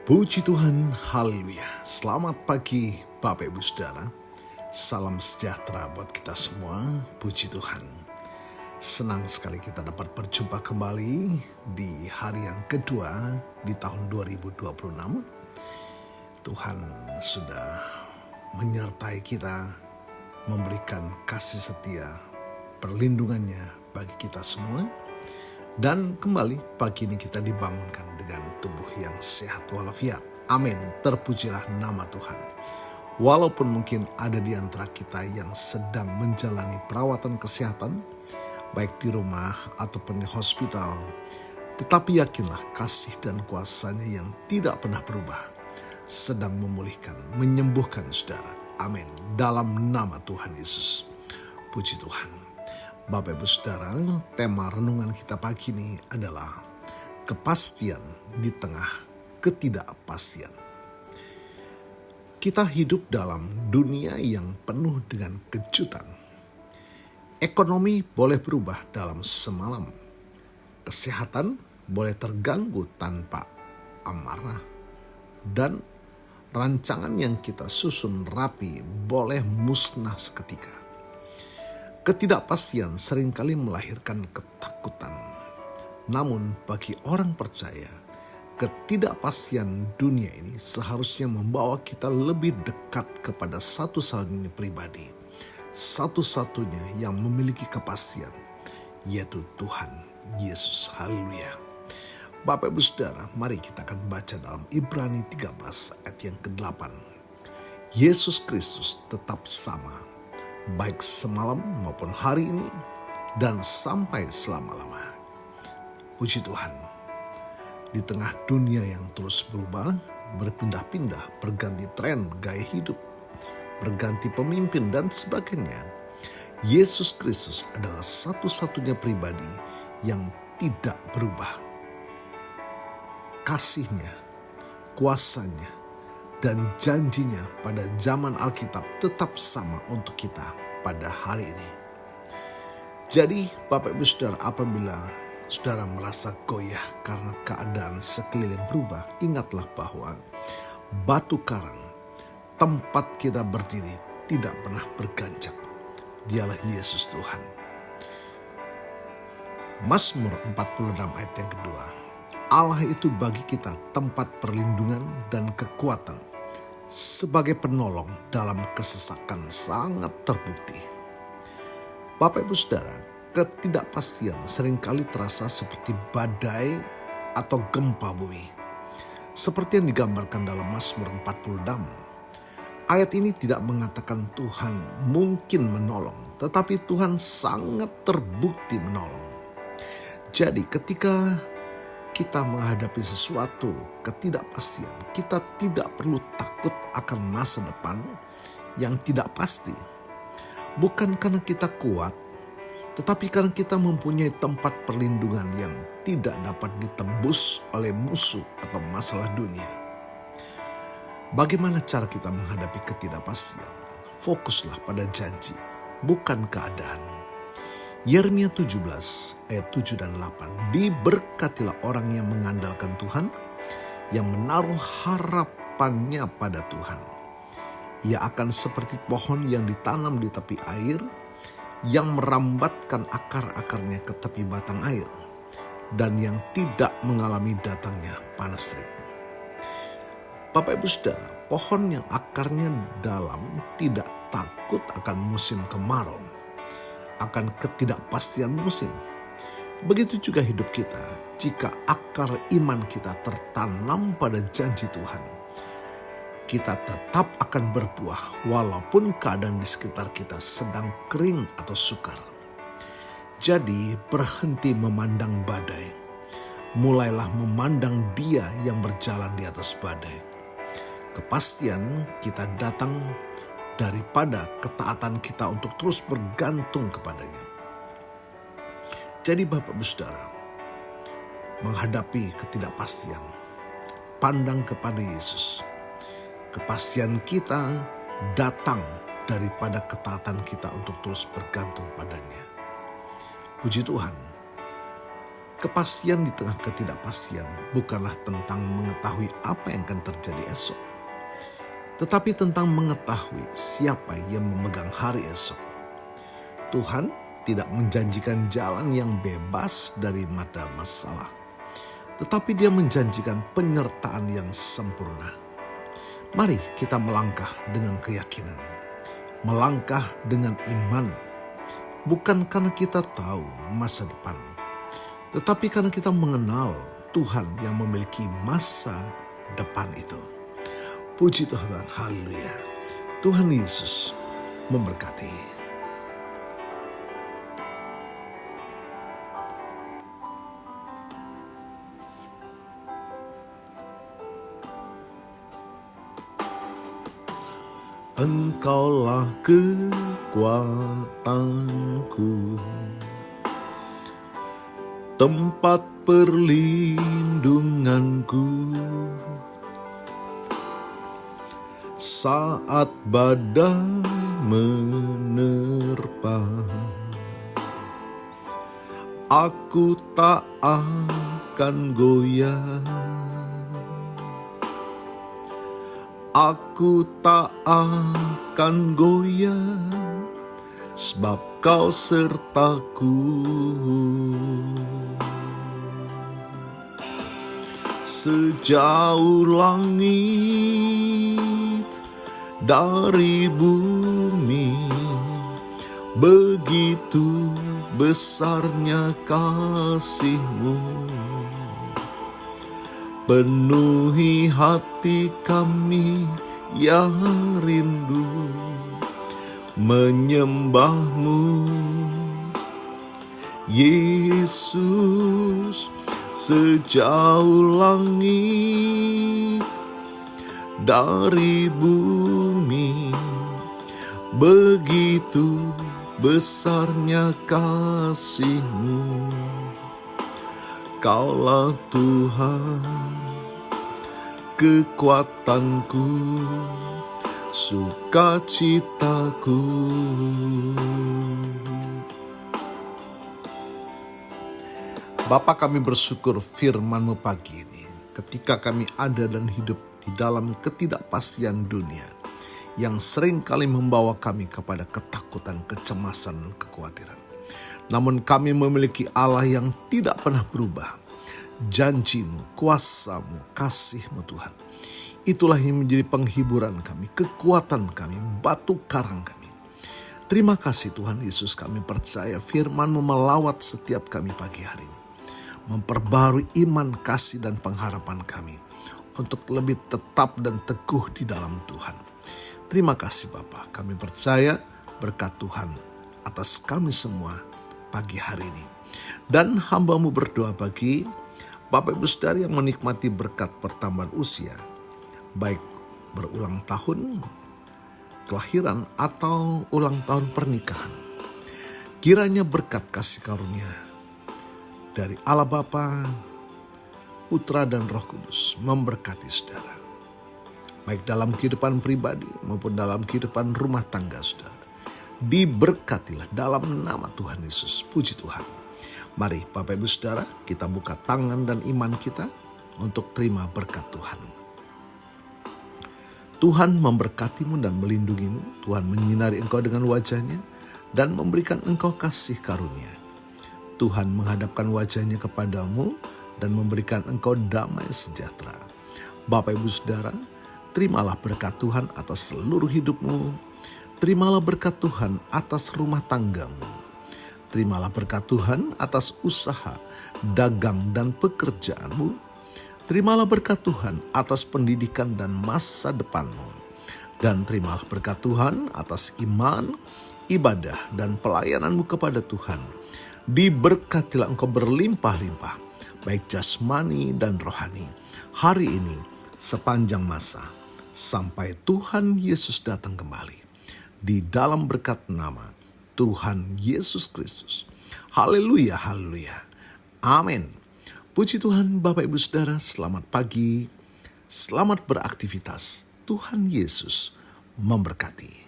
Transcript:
Puji Tuhan, haleluya. Selamat pagi Bapak Ibu Saudara. Salam sejahtera buat kita semua, puji Tuhan. Senang sekali kita dapat berjumpa kembali di hari yang kedua di tahun 2026. Tuhan sudah menyertai kita, memberikan kasih setia, perlindungannya bagi kita semua. Dan kembali pagi ini kita dibangunkan dengan tubuh yang sehat walafiat. Amin, terpujilah nama Tuhan. Walaupun mungkin ada di antara kita yang sedang menjalani perawatan kesehatan, baik di rumah ataupun di hospital, tetapi yakinlah kasih dan kuasa-Nya yang tidak pernah berubah, sedang memulihkan, menyembuhkan saudara. Amin, dalam nama Tuhan Yesus. Puji Tuhan. Bapak Ibu Saudara, tema renungan kita pagi ini adalah kepastian di tengah ketidakpastian. Kita hidup dalam dunia yang penuh dengan kejutan. Ekonomi boleh berubah dalam semalam. Kesehatan boleh terganggu tanpa amarah. Dan rancangan yang kita susun rapi boleh musnah seketika. Ketidakpastian seringkali melahirkan ketakutan. Namun bagi orang percaya, ketidakpastian dunia ini seharusnya membawa kita lebih dekat kepada satu-satunya pribadi, satu-satunya yang memiliki kepastian, yaitu Tuhan Yesus. Haleluya. Bapak Ibu Saudara, mari kita akan baca dalam Ibrani 13 ayat yang ke-8. Yesus Kristus tetap sama, baik semalam maupun hari ini dan sampai selama-lama. Puji Tuhan. Di tengah dunia yang terus berubah, berpindah-pindah, berganti tren, gaya hidup, berganti pemimpin dan sebagainya, Yesus Kristus adalah satu-satunya pribadi yang tidak berubah. Kasih-Nya, kuasa-Nya, dan janjinya pada zaman Alkitab tetap sama untuk kita pada hari ini. Jadi Bapak Ibu Saudara, apabila saudara merasa goyah karena keadaan sekeliling berubah, ingatlah bahwa batu karang tempat kita berdiri tidak pernah berganjak. Dialah Yesus Tuhan. Mazmur 46 ayat yang kedua. Allah itu bagi kita tempat perlindungan dan kekuatan, sebagai penolong dalam kesesakan sangat terbukti. Bapak Ibu Saudara, ketidakpastian seringkali terasa seperti badai atau gempa bumi, seperti yang digambarkan dalam Mazmur 46. Ayat ini tidak mengatakan Tuhan mungkin menolong, tetapi Tuhan sangat terbukti menolong. Jadi ketika kita menghadapi sesuatu ketidakpastian, kita tidak perlu takut akan masa depan yang tidak pasti. Bukan karena kita kuat, tetapi karena kita mempunyai tempat perlindungan yang tidak dapat ditembus oleh musuh atau masalah dunia. Bagaimana cara kita menghadapi ketidakpastian? Fokuslah pada janji, bukan keadaan. Yeremia 17 ayat 7 dan 8. Diberkatilah orang yang mengandalkan Tuhan, yang menaruh harapannya pada Tuhan. Ia akan seperti pohon yang ditanam di tepi air, yang merambatkan akar-akarnya ke tepi batang air, dan yang tidak mengalami datangnya panas terik. Bapak Ibu Saudara, pohon yang akarnya dalam tidak takut akan musim kemarau, akan ketidakpastian musim. Begitu juga hidup kita, jika akar iman kita tertanam pada janji Tuhan, kita tetap akan berbuah walaupun keadaan di sekitar kita sedang kering atau sukar. Jadi berhenti memandang badai, mulailah memandang Dia yang berjalan di atas badai. Kepastian kita datang daripada ketaatan kita untuk terus bergantung kepadanya. Jadi Bapak Ibu Saudara, menghadapi ketidakpastian, pandang kepada Yesus. Kepastian kita datang daripada ketaatan kita untuk terus bergantung padanya. Puji Tuhan, Kepastian di tengah ketidakpastian bukanlah tentang mengetahui apa yang akan terjadi esok, tetapi tentang mengetahui siapa yang memegang hari esok. Tuhan tidak menjanjikan jalan yang bebas dari mata masalah, tetapi Dia menjanjikan penyertaan yang sempurna. Mari kita melangkah dengan keyakinan, melangkah dengan iman, bukan karena kita tahu masa depan, tetapi karena kita mengenal Tuhan yang memiliki masa depan itu. Puji Tuhan, haleluya. Tuhan Yesus memberkati. Engkaulah kekuatanku, tempat perlindunganku, saat badai menerpa. Aku tak akan goyah, aku tak akan goyah, sebab Kau sertaku. Sejauh langit dari bumi, begitu besarnya kasih-Mu. Penuhi hati kami yang rindu menyembah-Mu. Yesus, sejauh langit dari bumi, begitu besarnya kasih-Mu. Kaulah Tuhan, kekuatanku, sukacitaku. Bapa, kami bersyukur firman-Mu pagi ini. Ketika kami ada dan hidup di dalam ketidakpastian dunia yang sering kali membawa kami kepada ketakutan, kecemasan, dan kekhawatiran. Namun kami memiliki Allah yang tidak pernah berubah. Janji-Mu, kuasa-Mu, kasih-Mu Tuhan. Itulah yang menjadi penghiburan kami, kekuatan kami, batu karang kami. Terima kasih Tuhan Yesus, kami percaya firman-Mu melawat setiap kami pagi hari ini. Memperbarui iman, kasih, dan pengharapan kami untuk lebih tetap dan teguh di dalam Tuhan. Terima kasih Bapa, kami percaya berkat Tuhan atas kami semua pagi hari ini. Dan hamba-Mu berdoa bagi Bapak Ibu Saudara yang menikmati berkat pertambahan usia, baik berulang tahun kelahiran atau ulang tahun pernikahan. Kiranya berkat kasih karunia dari Allah Bapa, Putra dan Roh Kudus memberkati saudara, baik dalam kehidupan pribadi maupun dalam kehidupan rumah tangga saudara. Diberkatilah dalam nama Tuhan Yesus. Puji Tuhan. Mari Bapak Ibu Saudara, kita buka tangan dan iman kita untuk terima berkat Tuhan. Tuhan memberkatimu dan melindungimu. Tuhan menyinari engkau dengan wajah-Nya dan memberikan engkau kasih karunia. Tuhan menghadapkan wajah-Nya kepadamu dan memberikan engkau damai sejahtera. Bapak Ibu Saudara, terimalah berkat Tuhan atas seluruh hidupmu. Terimalah berkat Tuhan atas rumah tanggamu. Terimalah berkat Tuhan atas usaha, dagang, dan pekerjaanmu. Terimalah berkat Tuhan atas pendidikan dan masa depanmu. Dan terimalah berkat Tuhan atas iman, ibadah, dan pelayananmu kepada Tuhan. Diberkatilah engkau berlimpah-limpah, baik jasmani dan rohani, hari ini sepanjang masa, sampai Tuhan Yesus datang kembali. Di dalam berkat nama Tuhan Yesus Kristus. Haleluya, haleluya. Amin. Puji Tuhan Bapak Ibu Saudara, selamat pagi. Selamat beraktivitas. Tuhan Yesus memberkati.